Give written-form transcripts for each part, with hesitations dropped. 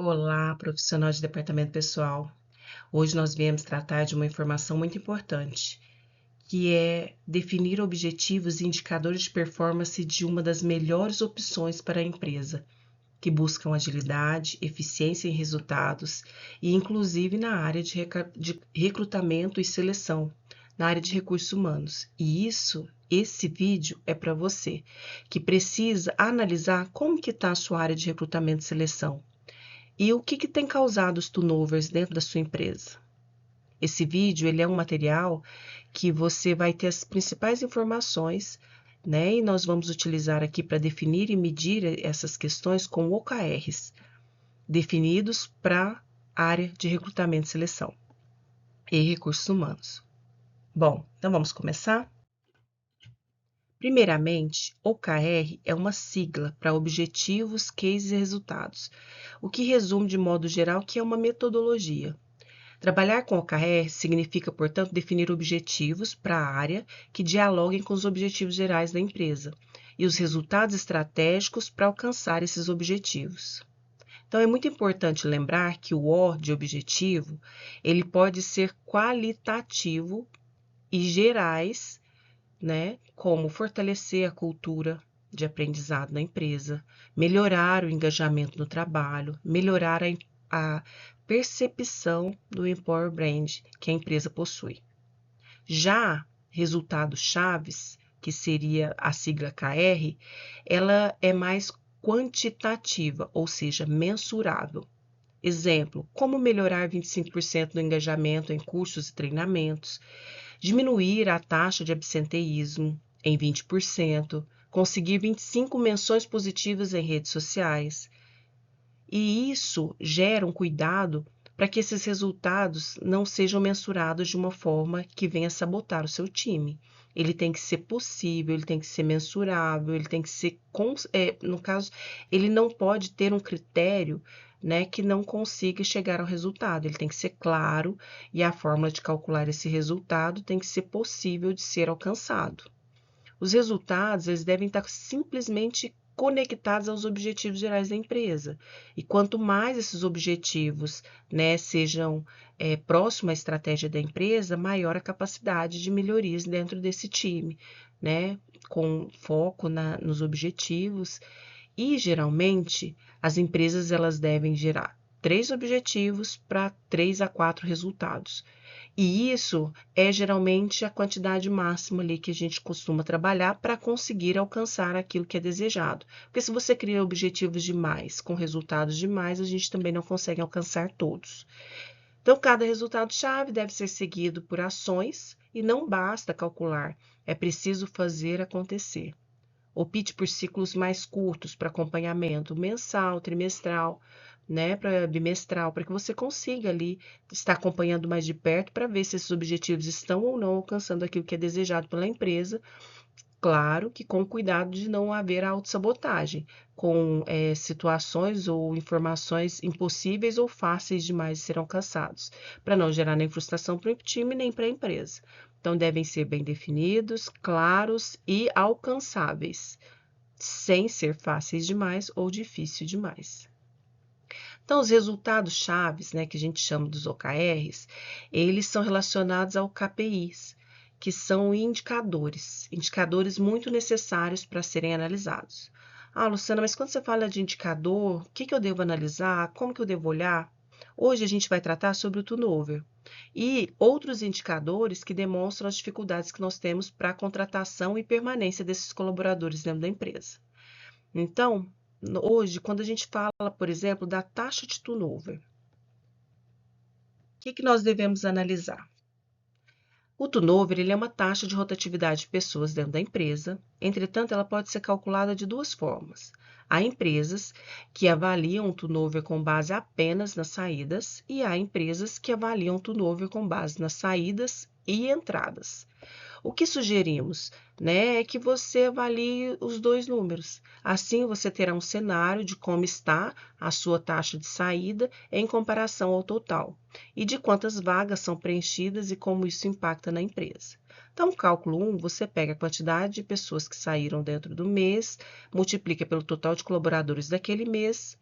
Olá, profissional de departamento pessoal. Hoje nós viemos tratar de uma informação muito importante, que é definir objetivos e indicadores de performance de uma das melhores opções para a empresa, que buscam agilidade, eficiência em resultados e inclusive na área de recrutamento e seleção, na área de recursos humanos. E esse vídeo é para você que precisa analisar como que está a sua área de recrutamento e seleção. E o que tem causado os turnovers dentro da sua empresa? Esse vídeo ele é um material que você vai ter as principais informações, né? E nós vamos utilizar aqui para definir e medir essas questões com OKRs, definidos para a área de recrutamento e seleção e recursos humanos. Bom, então vamos começar? Primeiramente, OKR é uma sigla para Objetivos, Cases e Resultados, o que resume de modo geral que é uma metodologia. Trabalhar com OKR significa, portanto, definir objetivos para a área que dialoguem com os objetivos gerais da empresa e os resultados estratégicos para alcançar esses objetivos. Então, é muito importante lembrar que o O de objetivo, ele pode ser qualitativo e gerais, né, como fortalecer a cultura de aprendizado na empresa, melhorar o engajamento no trabalho, melhorar a percepção do Employer Brand que a empresa possui. Já resultados chaves, que seria a sigla KR, ela é mais quantitativa, ou seja, mensurável. Exemplo, como melhorar 25% do engajamento em cursos e treinamentos, diminuir a taxa de absenteísmo em 20%, conseguir 25 menções positivas em redes sociais. E isso gera um cuidado para que esses resultados não sejam mensurados de uma forma que venha sabotar o seu time. Ele tem que ser possível, ele tem que ser mensurável, ele tem que ser, no caso, ele não pode ter um critério, né, que não consiga chegar ao resultado. Ele tem que ser claro e a fórmula de calcular esse resultado tem que ser possível de ser alcançado. Os resultados eles devem estar simplesmente conectados aos objetivos gerais da empresa. E quanto mais esses objetivos, né, sejam próximos à estratégia da empresa, maior a capacidade de melhorias dentro desse time, né, com foco nos objetivos. E geralmente as empresas elas devem gerar 3 objetivos para 3 a 4 resultados. E isso é geralmente a quantidade máxima ali que a gente costuma trabalhar para conseguir alcançar aquilo que é desejado. Porque se você cria objetivos demais, com resultados demais, a gente também não consegue alcançar todos. Então, cada resultado-chave deve ser seguido por ações e não basta calcular, é preciso fazer acontecer. Opte por ciclos mais curtos para acompanhamento mensal, trimestral, né, para bimestral, para que você consiga ali estar acompanhando mais de perto para ver se esses objetivos estão ou não alcançando aquilo que é desejado pela empresa. Claro que com cuidado de não haver autossabotagem, com situações ou informações impossíveis ou fáceis demais de ser alcançados, para não gerar nem frustração para o time nem para a empresa. Então, devem ser bem definidos, claros e alcançáveis, sem ser fáceis demais ou difícil demais. Então, os resultados chaves, né, que a gente chama dos OKRs, eles são relacionados ao KPIs, que são indicadores muito necessários para serem analisados. Ah, Luciana, mas quando você fala de indicador, o que eu devo analisar? Como que eu devo olhar? Hoje a gente vai tratar sobre o turnover e outros indicadores que demonstram as dificuldades que nós temos para a contratação e permanência desses colaboradores dentro da empresa. Então, hoje, quando a gente fala, por exemplo, da taxa de turnover, o que nós devemos analisar? O turnover ele é uma taxa de rotatividade de pessoas dentro da empresa, entretanto, ela pode ser calculada de duas formas. Há empresas que avaliam o turnover com base apenas nas saídas e há empresas que avaliam o turnover com base nas saídas e entradas. O que sugerimos, né, é que você avalie os dois números. Assim, você terá um cenário de como está a sua taxa de saída em comparação ao total e de quantas vagas são preenchidas e como isso impacta na empresa. Então, cálculo 1, você pega a quantidade de pessoas que saíram dentro do mês, multiplica pelo total de colaboradores daquele mês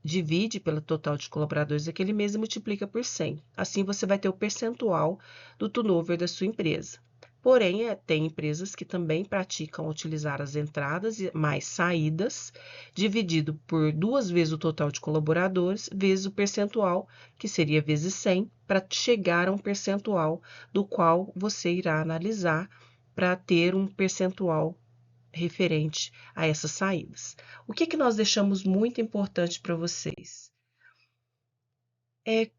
divide pelo total de colaboradores daquele mês e multiplica por 100. Assim, você vai ter o percentual do turnover da sua empresa. Porém, tem empresas que também praticam utilizar as entradas mais saídas, dividido por 2 vezes o total de colaboradores, vezes o percentual, que seria vezes 100, para chegar a um percentual do qual você irá analisar para ter um percentual referente a essas saídas. O que nós deixamos muito importante para vocês? É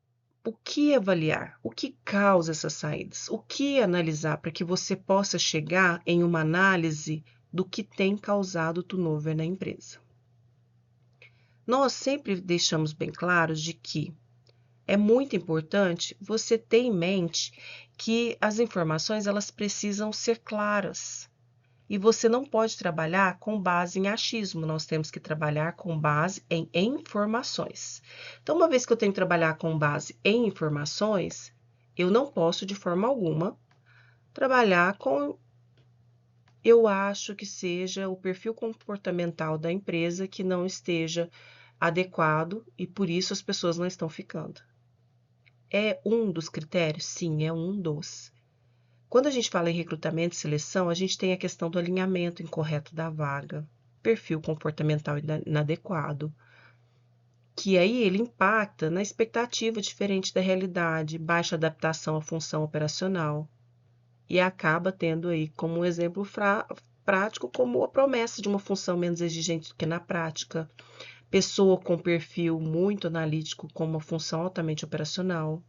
o que avaliar, o que causa essas saídas, o que analisar para que você possa chegar em uma análise do que tem causado o turnover na empresa. Nós sempre deixamos bem claro de que é muito importante você ter em mente que as informações elas precisam ser claras. E você não pode trabalhar com base em achismo, nós temos que trabalhar com base em informações. Então, uma vez que eu tenho que trabalhar com base em informações, eu não posso, de forma alguma, trabalhar com, eu acho que seja o perfil comportamental da empresa que não esteja adequado e por isso as pessoas não estão ficando. É um dos critérios? Sim, é um dos. Quando a gente fala em recrutamento e seleção, a gente tem a questão do alinhamento incorreto da vaga, perfil comportamental inadequado, que aí ele impacta na expectativa diferente da realidade, baixa adaptação à função operacional, e acaba tendo aí como um exemplo prático como a promessa de uma função menos exigente do que na prática, pessoa com perfil muito analítico com uma função altamente operacional.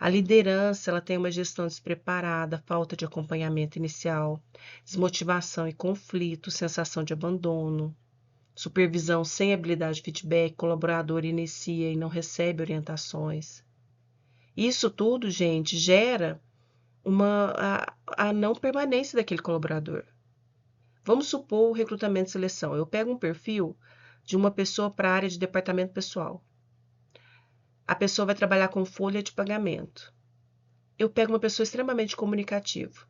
A liderança, ela tem uma gestão despreparada, falta de acompanhamento inicial, desmotivação e conflito, sensação de abandono, supervisão sem habilidade de feedback, colaborador inicia e não recebe orientações. Isso tudo, gente, gera a não permanência daquele colaborador. Vamos supor o recrutamento e seleção. Eu pego um perfil de uma pessoa para a área de departamento pessoal. A pessoa vai trabalhar com folha de pagamento. Eu pego uma pessoa extremamente comunicativa.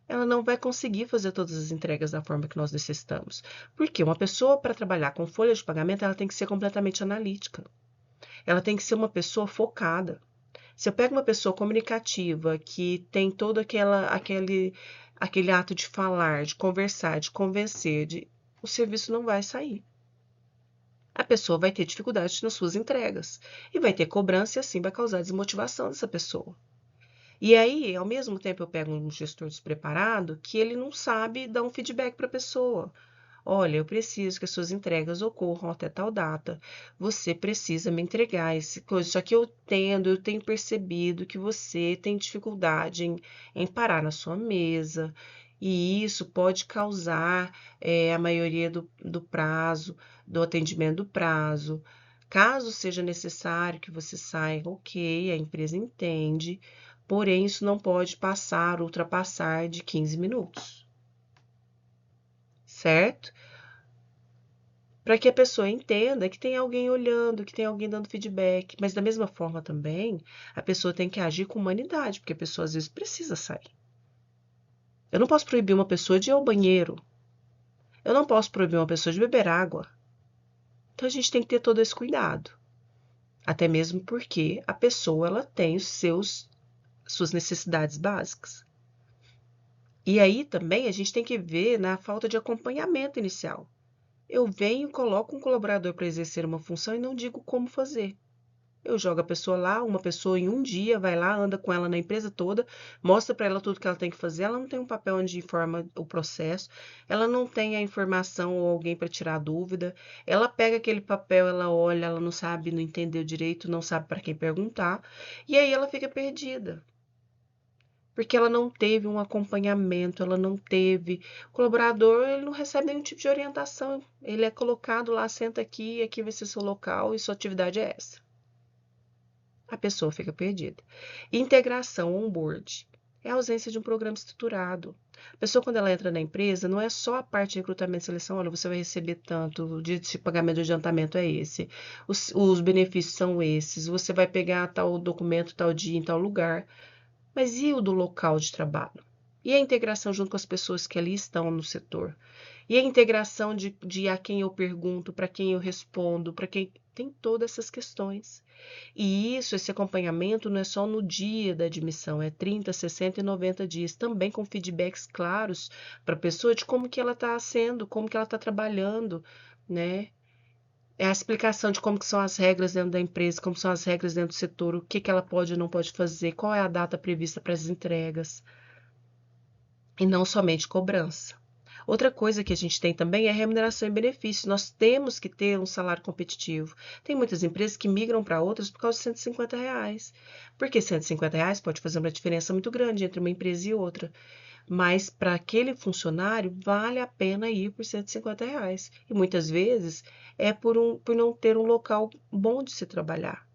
Ela não vai conseguir fazer todas as entregas da forma que nós necessitamos. Porque uma pessoa, para trabalhar com folha de pagamento, ela tem que ser completamente analítica. Ela tem que ser uma pessoa focada. Se eu pego uma pessoa comunicativa, que tem todo aquele ato de falar, de conversar, de convencer, o serviço não vai sair. A pessoa vai ter dificuldade nas suas entregas. E vai ter cobrança e assim vai causar desmotivação dessa pessoa. E aí, ao mesmo tempo, eu pego um gestor despreparado que ele não sabe dar um feedback para a pessoa. Olha, eu preciso que as suas entregas ocorram até tal data. Você precisa me entregar esse coisa. Só que eu tenho percebido que você tem dificuldade em parar na sua mesa. E isso pode causar a maioria do prazo, do atendimento do prazo. Caso seja necessário que você saia, ok, a empresa entende. Porém, isso não pode ultrapassar de 15 minutos, certo? Para que a pessoa entenda que tem alguém olhando, que tem alguém dando feedback. Mas da mesma forma também, a pessoa tem que agir com humanidade, porque a pessoa às vezes precisa sair. Eu não posso proibir uma pessoa de ir ao banheiro. Eu não posso proibir uma pessoa de beber água. Então a gente tem que ter todo esse cuidado. Até mesmo porque a pessoa ela tem suas necessidades básicas. E aí também a gente tem que ver na falta de acompanhamento inicial. Eu venho, coloco um colaborador para exercer uma função e não digo como fazer. Eu jogo a pessoa lá, uma pessoa em um dia vai lá, anda com ela na empresa toda, mostra para ela tudo que ela tem que fazer. Ela não tem um papel onde informa o processo, ela não tem a informação ou alguém para tirar dúvida. Ela pega aquele papel, ela olha, ela não sabe, não entendeu direito, não sabe para quem perguntar, e aí ela fica perdida. Porque ela não teve um acompanhamento, ela não teve. O colaborador, ele não recebe nenhum tipo de orientação. Ele é colocado lá, senta aqui, aqui vai ser seu local e sua atividade é essa. A pessoa fica perdida. Integração, onboard, é a ausência de um programa estruturado. A pessoa, quando ela entra na empresa, não é só a parte de recrutamento e seleção, olha, você vai receber tanto, o dia de pagamento de adiantamento é esse, os benefícios são esses, você vai pegar tal documento, tal dia, em tal lugar. Mas e o do local de trabalho? E a integração junto com as pessoas que ali estão no setor? E a integração de a quem eu pergunto, para quem eu respondo, para quem tem todas essas questões. E isso, esse acompanhamento não é só no dia da admissão, é 30, 60 e 90 dias, também com feedbacks claros para a pessoa de como que ela está sendo, como que ela está trabalhando, né? É a explicação de como que são as regras dentro da empresa, como são as regras dentro do setor, o que que ela pode ou não pode fazer, qual é a data prevista para as entregas, e não somente cobrança. Outra coisa que a gente tem também é remuneração e benefícios. Nós temos que ter um salário competitivo. Tem muitas empresas que migram para outras por causa de R$ 150. Porque R$ 150 pode fazer uma diferença muito grande entre uma empresa e outra. Mas para aquele funcionário vale a pena ir por R$ 150. E muitas vezes é por não ter um local bom de se trabalhar.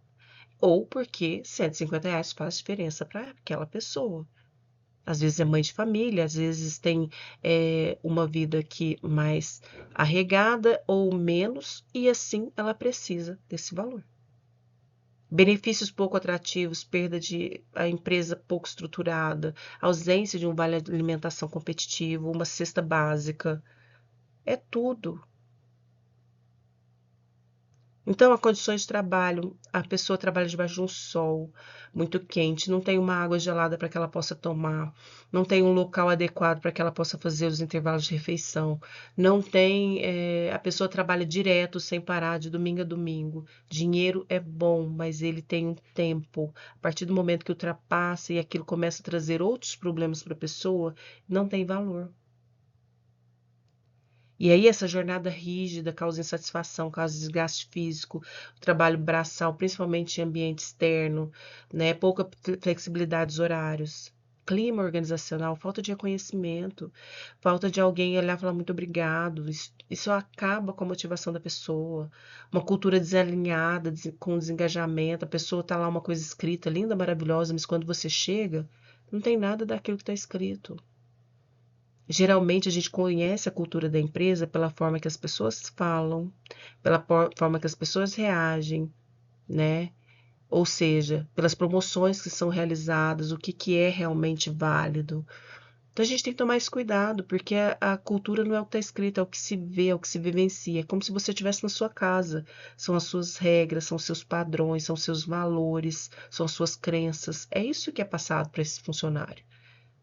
Ou porque R$ 150 faz diferença para aquela pessoa. Às vezes é mãe de família, às vezes tem uma vida que mais arregada ou menos, e assim ela precisa desse valor. Benefícios pouco atrativos, perda de a empresa pouco estruturada, ausência de um vale alimentação competitivo, uma cesta básica, é tudo. Então, as condições de trabalho, a pessoa trabalha debaixo de um sol muito quente, não tem uma água gelada para que ela possa tomar, não tem um local adequado para que ela possa fazer os intervalos de refeição, não tem, a pessoa trabalha direto, sem parar, de domingo a domingo. Dinheiro é bom, mas ele tem um tempo. A partir do momento que ultrapassa e aquilo começa a trazer outros problemas para a pessoa, não tem valor. E aí essa jornada rígida causa insatisfação, causa desgaste físico, trabalho braçal, principalmente em ambiente externo, né? Pouca flexibilidade dos horários, clima organizacional, falta de reconhecimento, falta de alguém olhar e falar muito obrigado. Isso acaba com a motivação da pessoa. Uma cultura desalinhada, com desengajamento, a pessoa tá lá uma coisa escrita, linda, maravilhosa, mas quando você chega, não tem nada daquilo que está escrito. Geralmente a gente conhece a cultura da empresa pela forma que as pessoas falam, pela forma que as pessoas reagem, né? Ou seja, pelas promoções que são realizadas, o que que é realmente válido. Então a gente tem que tomar esse cuidado, porque a cultura não é o que está escrito, é o que se vê, é o que se vivencia. É como se você estivesse na sua casa. São as suas regras, são seus padrões, são seus valores, são as suas crenças. É isso que é passado para esse funcionário,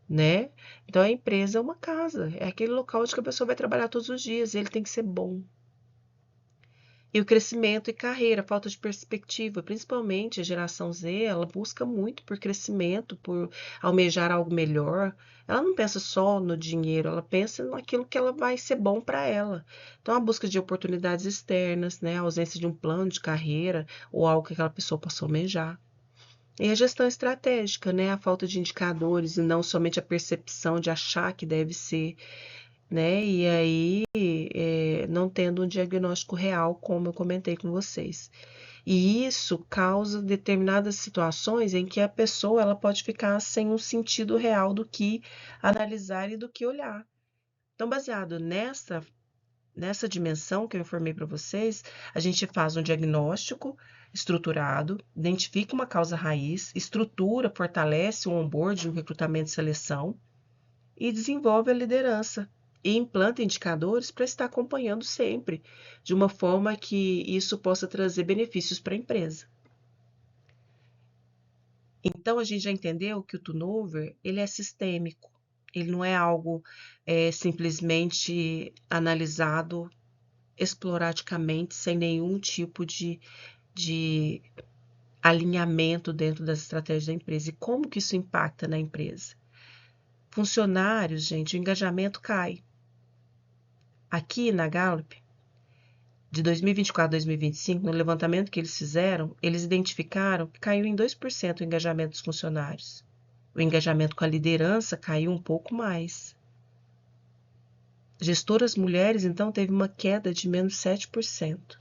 né? Então a empresa é uma casa, é aquele local onde a pessoa vai trabalhar todos os dias, e ele tem que ser bom. E o crescimento e carreira, falta de perspectiva, principalmente a geração Z, ela busca muito por crescimento, por almejar algo melhor. Ela não pensa só no dinheiro, ela pensa naquilo que ela vai ser bom para ela. Então a busca de oportunidades externas, né, a ausência de um plano de carreira ou algo que aquela pessoa possa almejar. E a gestão estratégica, né? A falta de indicadores e não somente a percepção de achar que deve ser, né? E aí, não tendo um diagnóstico real, como eu comentei com vocês. E isso causa determinadas situações em que a pessoa ela pode ficar sem um sentido real do que analisar e do que olhar. Então, baseado nessa dimensão que eu informei para vocês, a gente faz um diagnóstico estruturado, identifica uma causa raiz, estrutura, fortalece o onboarding, o recrutamento e seleção e desenvolve a liderança e implanta indicadores para estar acompanhando sempre, de uma forma que isso possa trazer benefícios para a empresa. Então, a gente já entendeu que o turnover, ele é sistêmico, ele não é algo simplesmente analisado esporadicamente, sem nenhum tipo de alinhamento dentro das estratégias da empresa. E como que isso impacta na empresa? Funcionários, gente, o engajamento cai. Aqui na Gallup, de 2024 a 2025, no levantamento que eles fizeram, eles identificaram que caiu em 2% o engajamento dos funcionários. O engajamento com a liderança caiu um pouco mais. Gestoras mulheres, então, teve uma queda de menos 7%.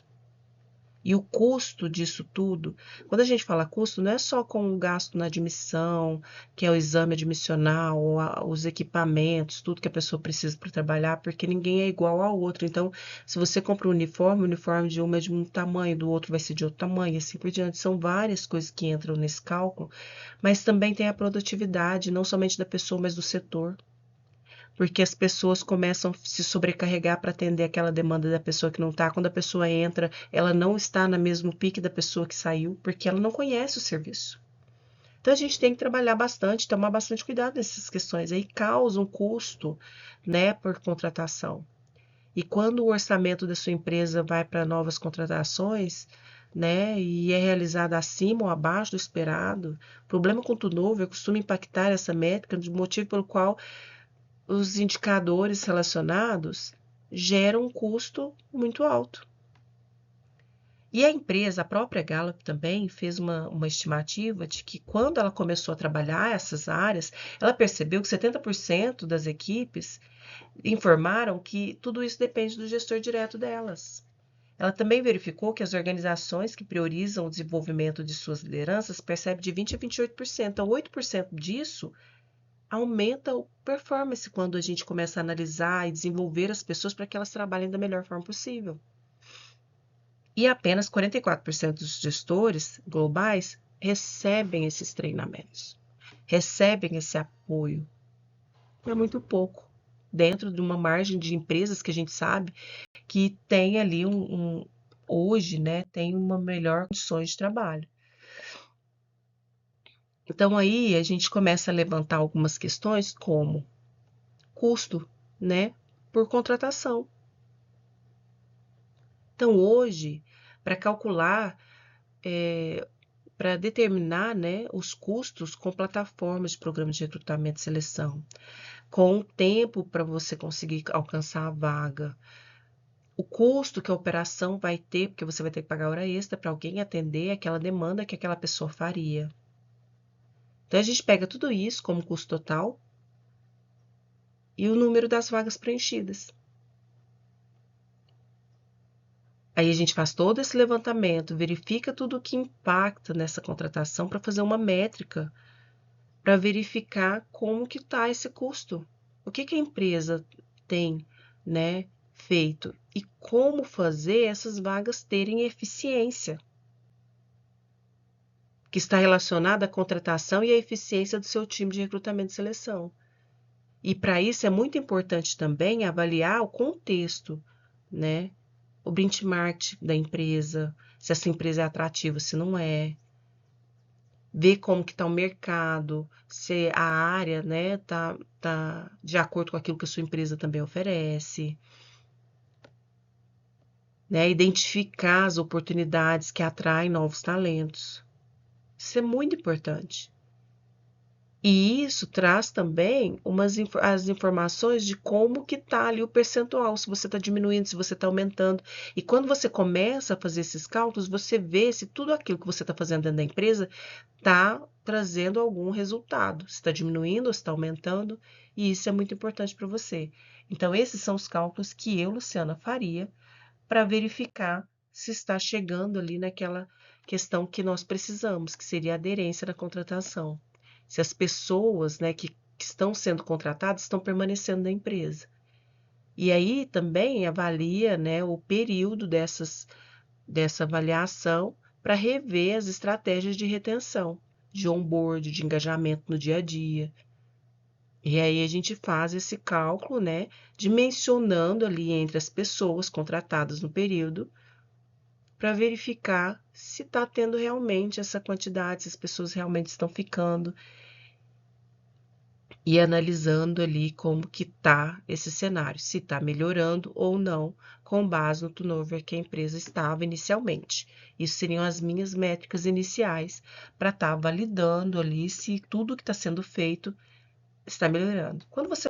E o custo disso tudo, quando a gente fala custo, não é só com o gasto na admissão, que é o exame admissional, os equipamentos, tudo que a pessoa precisa para trabalhar, porque ninguém é igual ao outro. Então, se você compra um uniforme, o uniforme de uma é de um tamanho, do outro vai ser de outro tamanho, e assim por diante. São várias coisas que entram nesse cálculo, mas também tem a produtividade, não somente da pessoa, mas do setor. porque as pessoas começam a se sobrecarregar para atender aquela demanda da pessoa que não está. Quando a pessoa entra, ela não está no mesmo pique da pessoa que saiu, porque ela não conhece o serviço. Então a gente tem que trabalhar bastante, tomar bastante cuidado nessas questões. Aí causa um custo, né, por contratação. E quando o orçamento da sua empresa vai para novas contratações, né, e é realizado acima ou abaixo do esperado, o problema com o novo costuma impactar essa métrica, de motivo pelo qual os indicadores relacionados geram um custo muito alto. E a empresa, a própria Gallup também fez uma estimativa de que quando ela começou a trabalhar essas áreas, ela percebeu que 70% das equipes informaram que tudo isso depende do gestor direto delas. Ela também verificou que as organizações que priorizam o desenvolvimento de suas lideranças percebem de 20 a 28%. Então, 8% disso aumenta a performance quando a gente começa a analisar e desenvolver as pessoas para que elas trabalhem da melhor forma possível. E apenas 44% dos gestores globais recebem esses treinamentos, recebem esse apoio. É muito pouco, dentro de uma margem de empresas que a gente sabe que tem ali hoje, né, tem uma melhor condições de trabalho. Então aí a gente começa a levantar algumas questões como custo, né, por contratação. Então hoje, para calcular, para determinar, né, os custos com plataformas de programas de recrutamento e seleção, com o tempo para você conseguir alcançar a vaga, o custo que a operação vai ter, porque você vai ter que pagar hora extra para alguém atender aquela demanda que aquela pessoa faria. Então a gente pega tudo isso como custo total e o número das vagas preenchidas. Aí a gente faz todo esse levantamento, verifica tudo o que impacta nessa contratação para fazer uma métrica para verificar como que está esse custo. O que a empresa tem, né, feito e como fazer essas vagas terem eficiência, que está relacionada à contratação e à eficiência do seu time de recrutamento e seleção. E para isso é muito importante também avaliar o contexto, né? O benchmark da empresa, se essa empresa é atrativa, se não é, ver como que está o mercado, se a área, né, tá de acordo com aquilo que a sua empresa também oferece, né, identificar as oportunidades que atraem novos talentos. Isso é muito importante. E isso traz também as informações de como que está ali o percentual, se você está diminuindo, se você está aumentando. E quando você começa a fazer esses cálculos, você vê se tudo aquilo que você está fazendo dentro da empresa está trazendo algum resultado, se está diminuindo ou se está aumentando, e isso é muito importante para você. Então, esses são os cálculos que eu, Luciana, faria para verificar se está chegando ali naquela questão que nós precisamos, que seria a aderência na contratação. Se as pessoas, né, que estão sendo contratadas estão permanecendo na empresa. E aí também avalia, né, o período dessa avaliação para rever as estratégias de retenção, de onboard, de engajamento no dia a dia. E aí a gente faz esse cálculo, né, dimensionando ali entre as pessoas contratadas no período para verificar se está tendo realmente essa quantidade, se as pessoas realmente estão ficando e analisando ali como que está esse cenário, se está melhorando ou não, com base no turnover que a empresa estava inicialmente. Isso seriam as minhas métricas iniciais para estar validando ali se tudo que está sendo feito está melhorando. Quando você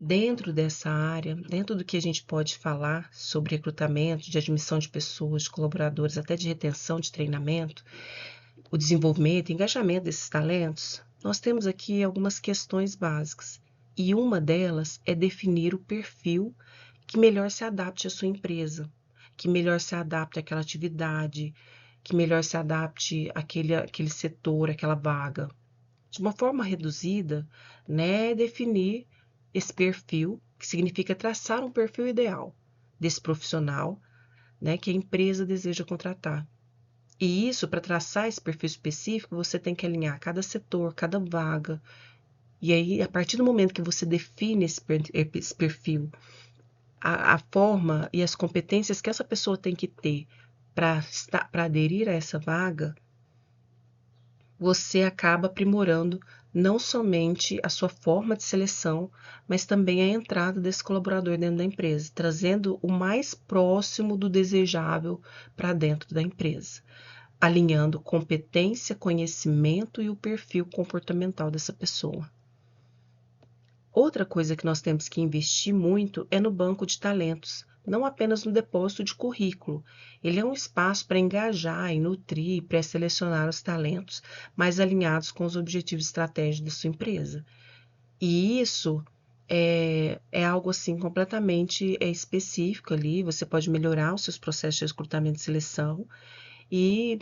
dentro dessa área, dentro do que a gente pode falar sobre recrutamento, de admissão de pessoas, de colaboradores, até de retenção, de treinamento, o desenvolvimento e engajamento desses talentos, nós temos aqui algumas questões básicas. E uma delas é definir o perfil que melhor se adapte à sua empresa, que melhor se adapte àquela atividade, que melhor se adapte àquele setor, àquela vaga. De uma forma reduzida, né, definir esse perfil, que significa traçar um perfil ideal desse profissional, né, que a empresa deseja contratar. E isso, para traçar esse perfil específico, você tem que alinhar cada setor, cada vaga, E aí, a partir do momento que você define esse perfil, a forma e as competências que essa pessoa tem que ter para aderir a essa vaga, você acaba aprimorando não somente a sua forma de seleção, mas também a entrada desse colaborador dentro da empresa, trazendo o mais próximo do desejável para dentro da empresa, alinhando competência, conhecimento e o perfil comportamental dessa pessoa. Outra coisa que nós temos que investir muito é no banco de talentos, não apenas no depósito de currículo. Ele é um espaço para engajar e nutrir e pré-selecionar os talentos mais alinhados com os objetivos estratégicos da sua empresa. E isso é algo assim completamente específico ali. Você pode melhorar os seus processos de recrutamento e seleção e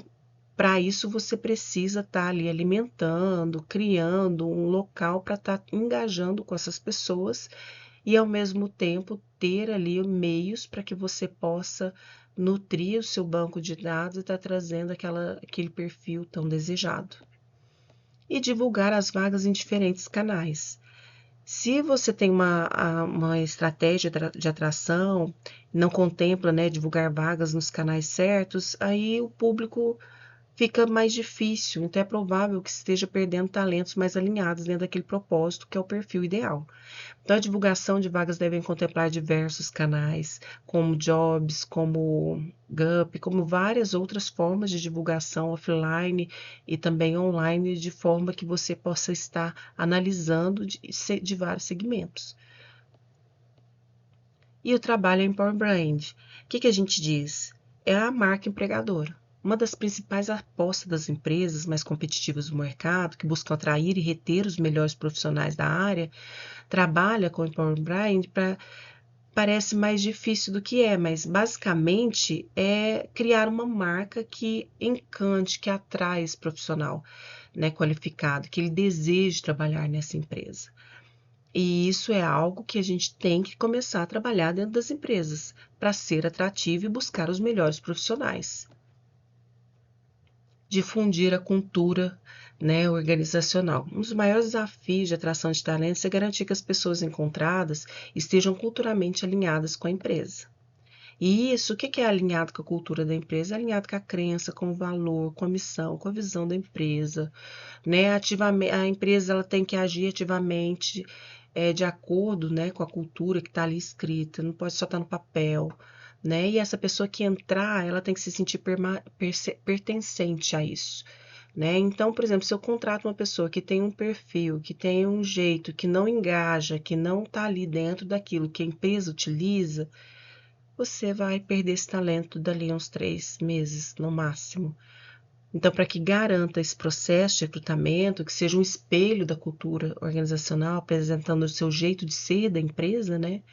para isso, você precisa estar ali alimentando, criando um local para estar engajando com essas pessoas e, ao mesmo tempo, ter ali meios para que você possa nutrir o seu banco de dados e estar trazendo aquele perfil tão desejado. E divulgar as vagas em diferentes canais. Se você tem uma estratégia de atração, não contempla, né, divulgar vagas nos canais certos, aí o público fica mais difícil, então é provável que esteja perdendo talentos mais alinhados dentro daquele propósito, que é o perfil ideal. Então, a divulgação de vagas deve contemplar diversos canais, como Jobs, como Gup, como várias outras formas de divulgação offline e também online, de forma que você possa estar analisando de vários segmentos. E o trabalho em Power Brand. O que a gente diz? É a marca empregadora. Uma das principais apostas das empresas mais competitivas do mercado, que buscam atrair e reter os melhores profissionais da área, trabalha com o Power Brand para parece mais difícil do que é, mas basicamente é criar uma marca que encante, que atrai esse profissional, né, qualificado, que ele deseje trabalhar nessa empresa. E isso é algo que a gente tem que começar a trabalhar dentro das empresas, para ser atrativo e buscar os melhores profissionais. Difundir a cultura, né, organizacional. Um dos maiores desafios de atração de talentos é garantir que as pessoas encontradas estejam culturalmente alinhadas com a empresa. E isso, o que é alinhado com a cultura da empresa? É alinhado com a crença, com o valor, com a missão, com a visão da empresa, né? Ativamente, a empresa ela tem que agir ativamente de acordo, né, com a cultura que está ali escrita, não pode só estar no papel, né? E essa pessoa que entrar, ela tem que se sentir pertencente a isso. Né? Então, por exemplo, se eu contrato uma pessoa que tem um perfil, que tem um jeito, que não engaja, que não está ali dentro daquilo que a empresa utiliza, você vai perder esse talento dali a uns 3 meses, no máximo. Então, para que garanta esse processo de recrutamento, que seja um espelho da cultura organizacional, apresentando o seu jeito de ser da empresa, né?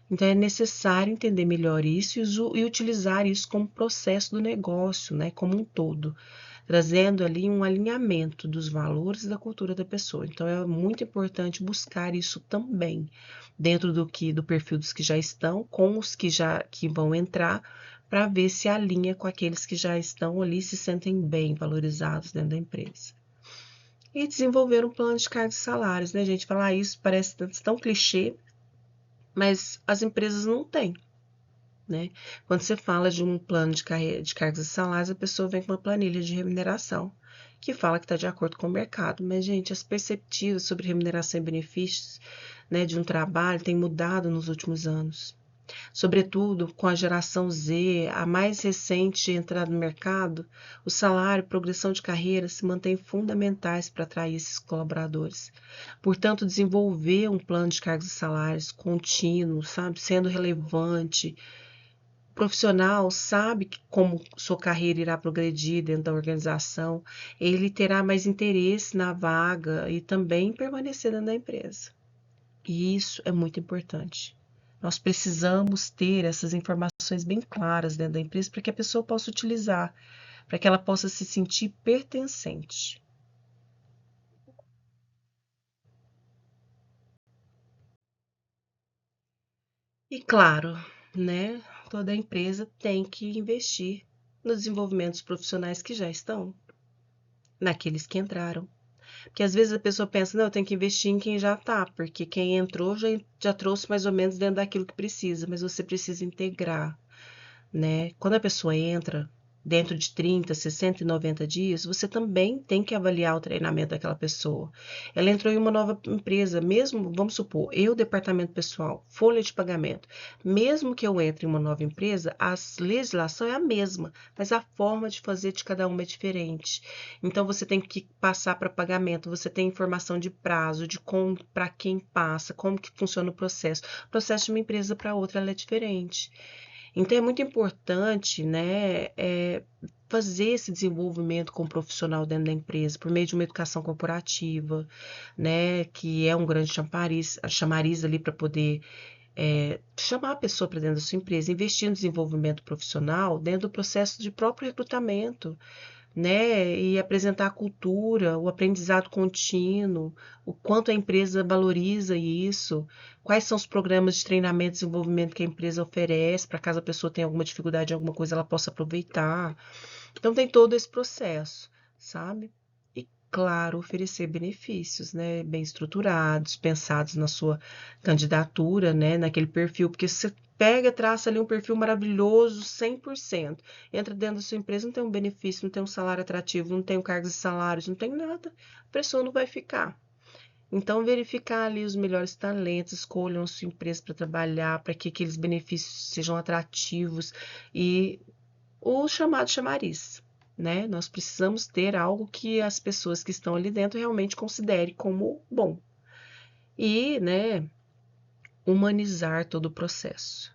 Então, é necessário entender melhor isso e utilizar isso como processo do negócio, né? Como um todo, trazendo ali um alinhamento dos valores e da cultura da pessoa. Então, é muito importante buscar isso também, dentro do perfil dos que já estão, com os que vão entrar, para ver se alinha com aqueles que já estão ali e se sentem bem valorizados dentro da empresa. E desenvolver um plano de cargos e salários, né, gente? Falar isso parece tão clichê, mas as empresas não têm, né? Quando você fala de um plano de carreira, de cargos e salários, a pessoa vem com uma planilha de remuneração que fala que está de acordo com o mercado. Mas, gente, as perspectivas sobre remuneração e benefícios, né, de um trabalho têm mudado nos últimos anos. Sobretudo com a geração Z, a mais recente entrada no mercado, o salário e progressão de carreira se mantêm fundamentais para atrair esses colaboradores. Portanto, desenvolver um plano de cargos e salários contínuo, sabe, sendo relevante. O profissional sabe como sua carreira irá progredir dentro da organização, ele terá mais interesse na vaga e também permanecer dentro da empresa. E isso é muito importante. Nós precisamos ter essas informações bem claras dentro da empresa para que a pessoa possa utilizar, para que ela possa se sentir pertencente. E claro, né, toda empresa tem que investir nos desenvolvimentos profissionais que já estão, naqueles que entraram. Porque às vezes a pessoa pensa, não, eu tenho que investir em quem já está, porque quem entrou já trouxe mais ou menos dentro daquilo que precisa, mas você precisa integrar, né? Quando a pessoa entra dentro de 30, 60 e 90 dias, você também tem que avaliar o treinamento daquela pessoa. Ela entrou em uma nova empresa, mesmo, vamos supor, eu, departamento pessoal, folha de pagamento, mesmo que eu entre em uma nova empresa, a legislação é a mesma, mas a forma de fazer de cada uma é diferente. Então, você tem que passar para pagamento, você tem informação de prazo, de como, para quem passa, como que funciona o processo. O processo de uma empresa para outra ela é diferente. Então, é muito importante, né, fazer esse desenvolvimento com o profissional dentro da empresa, por meio de uma educação corporativa, né, que é um grande chamariz ali para poder chamar a pessoa para dentro da sua empresa, investir no desenvolvimento profissional dentro do processo de próprio recrutamento, né? E apresentar a cultura, o aprendizado contínuo, o quanto a empresa valoriza isso, quais são os programas de treinamento e desenvolvimento que a empresa oferece, para caso a pessoa tenha alguma dificuldade em alguma coisa, ela possa aproveitar. Então tem todo esse processo, sabe? E, claro, oferecer benefícios, né? Bem estruturados, pensados na sua candidatura, né? Naquele perfil, porque você pega, traça ali um perfil maravilhoso, 100%. Entra dentro da sua empresa, não tem um benefício, não tem um salário atrativo, não tem um cargos e salários, não tem nada, a pessoa não vai ficar. Então, verificar ali os melhores talentos, escolham a sua empresa para trabalhar, para que aqueles benefícios sejam atrativos e o chamado chamariz, né? Nós precisamos ter algo que as pessoas que estão ali dentro realmente considerem como bom. E, né, humanizar todo o processo.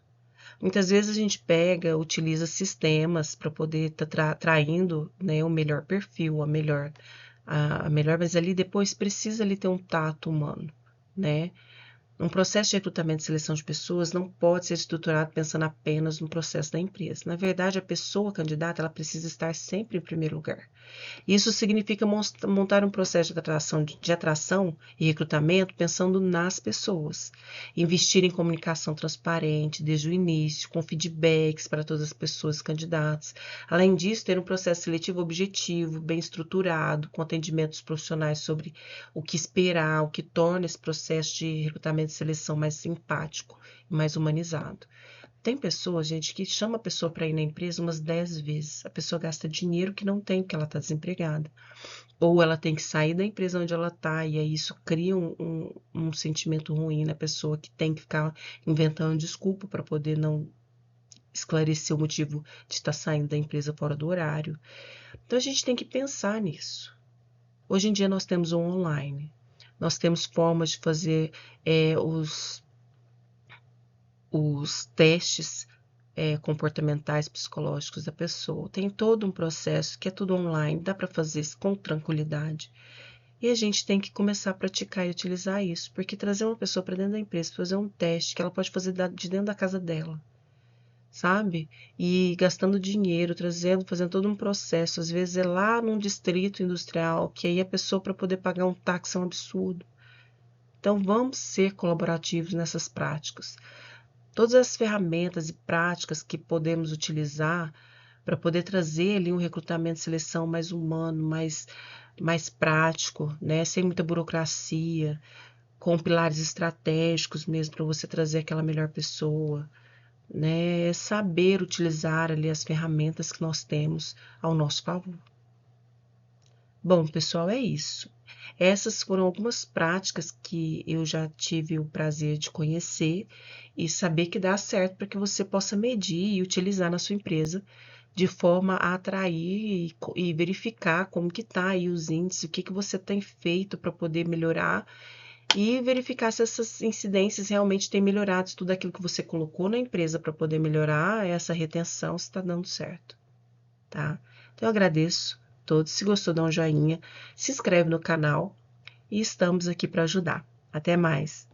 Muitas vezes a gente pega, utiliza sistemas para poder estar traindo, né, o melhor perfil, a melhor, mas ali depois precisa ali ter um tato humano, né? Um processo de recrutamento e seleção de pessoas não pode ser estruturado pensando apenas no processo da empresa. Na verdade, a pessoa candidata ela precisa estar sempre em primeiro lugar. Isso significa montar um processo de atração e recrutamento pensando nas pessoas. Investir em comunicação transparente desde o início, com feedbacks para todas as pessoas candidatas. Além disso, ter um processo seletivo objetivo, bem estruturado, com atendimentos profissionais sobre o que esperar, o que torna esse processo de recrutamento e seleção mais simpático e mais humanizado. Tem pessoas, gente, que chama a pessoa para ir na empresa umas 10 vezes. A pessoa gasta dinheiro que não tem, porque ela está desempregada. Ou ela tem que sair da empresa onde ela está, e aí isso cria um sentimento ruim na pessoa que tem que ficar inventando desculpa para poder não esclarecer o motivo de estar saindo da empresa fora do horário. Então a gente tem que pensar nisso. Hoje em dia nós temos o online, nós temos formas de fazer os testes comportamentais psicológicos da pessoa. Tem todo um processo que é tudo online, dá para fazer isso com tranquilidade. E a gente tem que começar a praticar e utilizar isso, porque trazer uma pessoa para dentro da empresa, fazer um teste que ela pode fazer de dentro da casa dela, sabe? E gastando dinheiro, fazendo todo um processo, às vezes é lá num distrito industrial, que aí a pessoa para poder pagar um táxi é um absurdo. Então vamos ser colaborativos nessas práticas. Todas as ferramentas e práticas que podemos utilizar para poder trazer ali um recrutamento e seleção mais humano, mais prático, né? Sem muita burocracia, com pilares estratégicos mesmo para você trazer aquela melhor pessoa, né? Saber utilizar ali as ferramentas que nós temos ao nosso favor. Bom, pessoal, é isso. Essas foram algumas práticas que eu já tive o prazer de conhecer e saber que dá certo para que você possa medir e utilizar na sua empresa de forma a atrair e verificar como que está aí os índices, o que que você tem feito para poder melhorar e verificar se essas incidências realmente têm melhorado, se tudo aquilo que você colocou na empresa para poder melhorar essa retenção está dando certo, tá? Então eu agradeço a todos, se gostou dá um joinha, se inscreve no canal e estamos aqui para ajudar. Até mais!